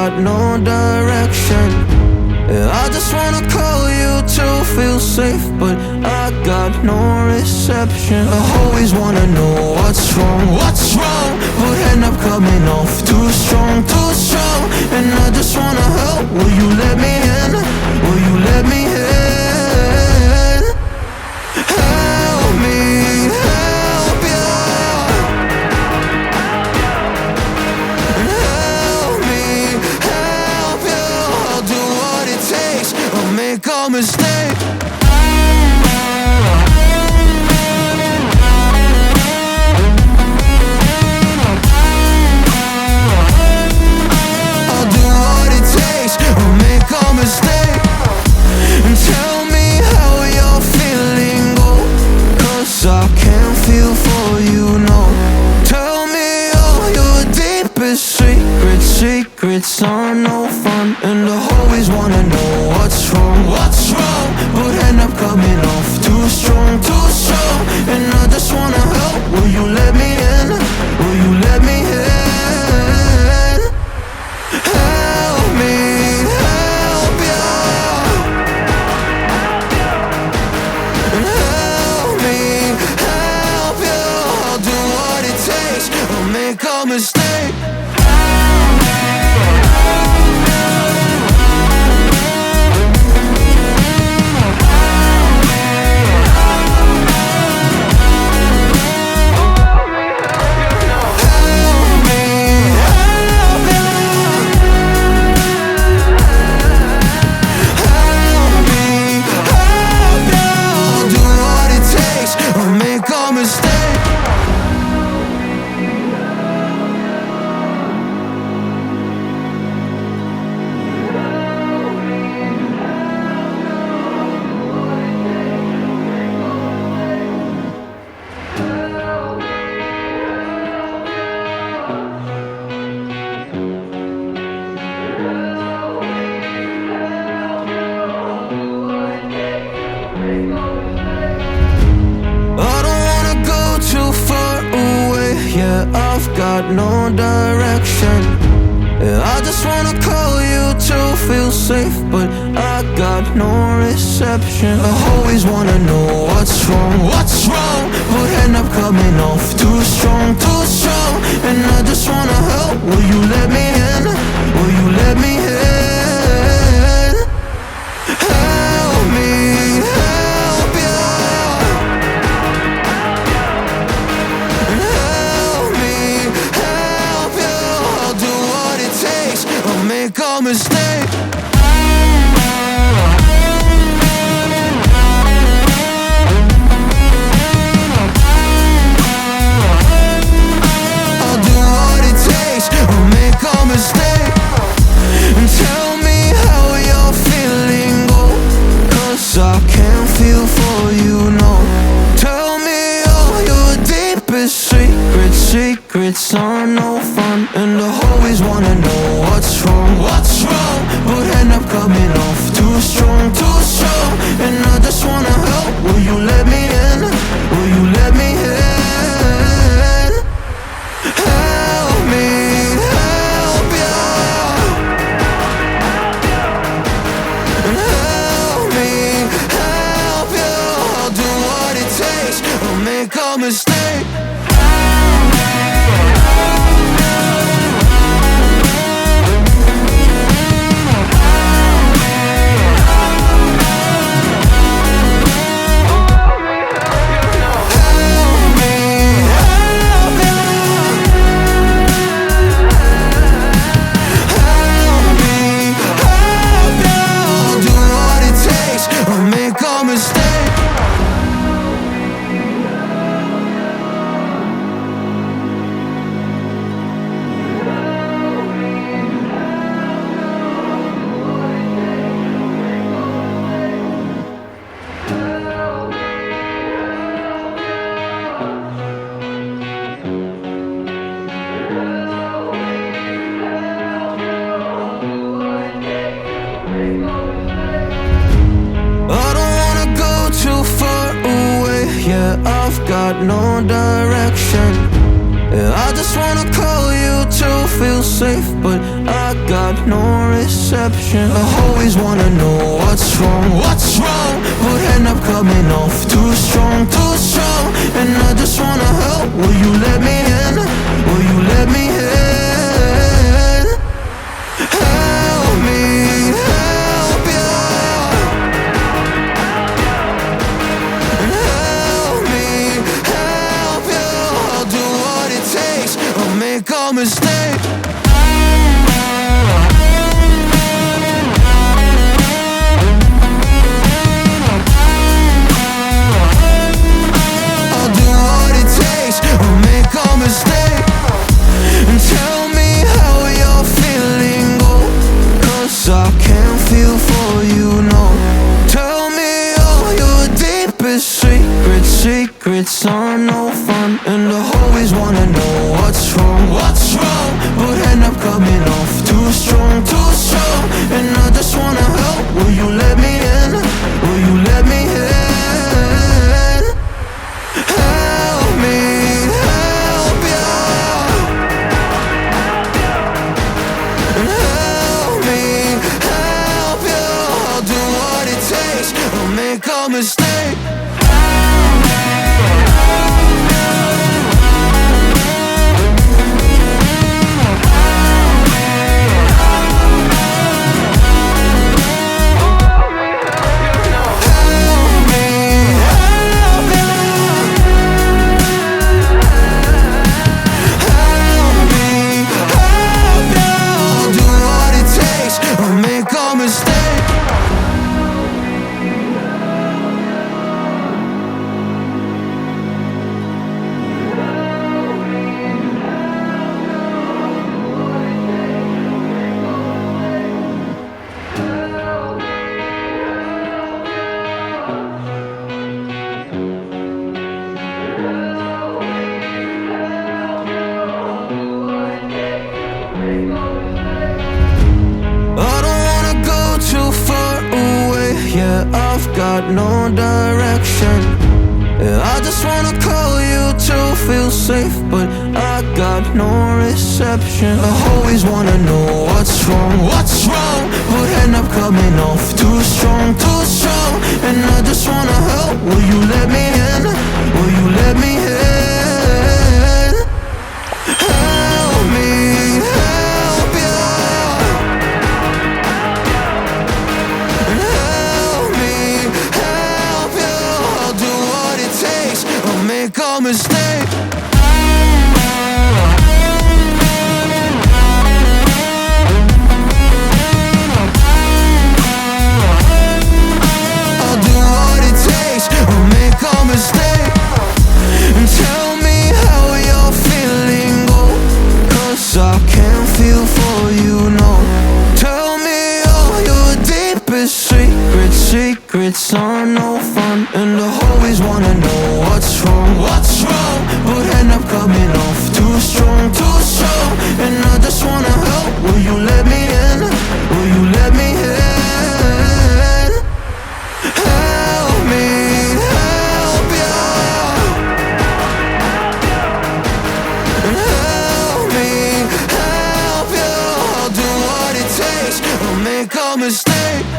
got no direction. Yeah, I just wanna call you to feel safe, but I got no reception. I always wanna know what's wrong, but end up coming off too strong, and I just wanna help. Will you let me in? Will you let me in? Help me, help you. Help me, help you. I'll do what it takes. I'll make a mistake. I'll do what it takes. I'll make a mistake. And tell me how you're feeling, oh, 'cause I can't feel for you, no. Tell me all your deepest secrets are no fun. And I always wanna know what's wrong, but end up coming off too strong, and I just wanna help. Will you let me in? Will you let me in? Help me, help you. Help me, help you. I'll do what it takes. I'll make a mistake. I've got no direction. Yeah, I just wanna call you to feel safe, but I got no reception. I always wanna know what's wrong, but end up coming off too strong, and I just wanna help. Will you let me in? Will you let me in? Help me, help you. I'll make a mistake. I'll do what it takes. I'll make a mistake. And tell me how you're feeling, oh, 'cause I can't feel for you, no. Tell me all your deepest secrets are no fun. And I always wanna know what's wrong, but end up coming off too strong, and I just wanna help. Will you let me in? Will you let me in? Help me, help you. Help me, help you. I'll do what it takes. I'll make a mistake. got no direction. Yeah, I just wanna call you to feel safe, but I got no reception. I always wanna know what's wrong, but end up coming off too strong, and I just wanna help. Will you let me in? Will you let me in? Help me, help you. Help me, help you. I'll do what it takes. I'll make a mistake. Mistake. And tell me how you're feeling, oh, 'cause I can't feel for you, no. Tell me all your deepest secrets are no fun. And I always wanna know what's wrong, but end up coming off too strong, and I just wanna help. Will you let me in? Will you let me in? Help me. Make a mistake. I've got no direction. I just wanna call you to feel safe, but I got no reception. I always wanna know what's wrong, but end up coming off too strong, and I just wanna help. Will you let me in? Will you let me in? Help me, help you. Make a mistake. I'll do what it takes. I'll make a mistake. And tell me how you're feeling, oh, 'cause I can't feel for you, no. Tell me all your deepest secrets are no fun. And I always wanna know what's wrong, but end up coming off too strong, and I just wanna help. Will you let me in? Will you let me in? Help me, help you. Help me, help you. I'll do what it takes. I'll make a mistake.